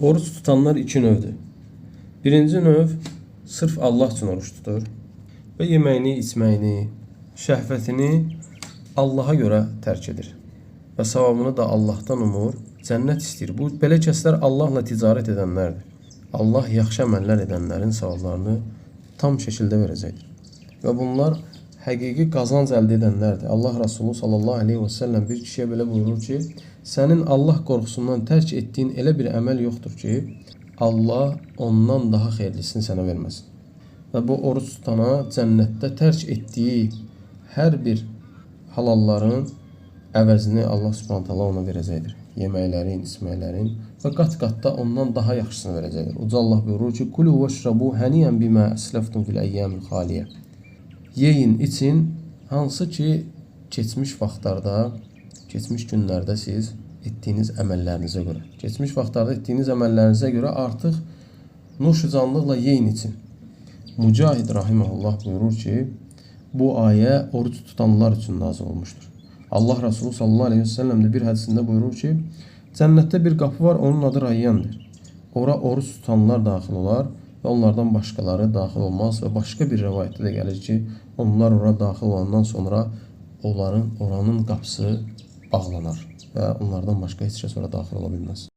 Oruç tutanlar iki növdür. Birinci növ sırf Allah üçün oruç tutur və yeməyini, içməyini, şəhvətini Allaha görə tərk edir və savabını da Allahdan umur, cənnət istəyir. Bu belə kəslər Allahla ticarət edənlərdir. Allah yaxşı əməllər edənlərin savablarını tam şəkildə verəcəkdir və bunlar həqiqi qazanc əldə edənlərdir. Allah Resulü sallallahu aleyhi və səlləm bir kişiyə belə buyurur ki, sənin Allah qorxusundan tərk etdiyin elə bir əməl yoxdur ki, Allah ondan daha xeyirlisini sənə verməsin. Və bu oruç tutana cənnətdə tərk etdiyi hər bir halalların əvəzini Allah subhanahu taala ona verəcəkdir. Yeməklərin, içməklərin və qat-qatda ondan daha yaxşısını verəcəkdir. Uca Allah buyurur ki, Kulu vəşrabu haniyan bimə əslaftum fil əyyamil xaliyə. Yeyin, için, hansı ki keçmiş vaxtlarda, keçmiş günlərdə siz etdiyiniz əməllərinizə görə, keçmiş vaxtlarda etdiyiniz əməllərinizə görə artıq nuşcanlıqla yeyin, için. Mücahid rahimehullah buyurur ki, bu ayə oruç tutanlar üçün nazil olmuşdur. Allah Resulü sallallahu aleyhi ve sellem de bir hədisində buyurur ki, cənnətdə bir qapı var, onun adı Rayyandır. Ora oruç tutanlar daxil olar və onlardan başqaları daxil olmaz və başqa bir rəvayətdə də gəlir ki, onlar ora daxil olandan sonra oranın qapısı bağlanar və onlardan başqa heç kəs ora daxil ola bilməz.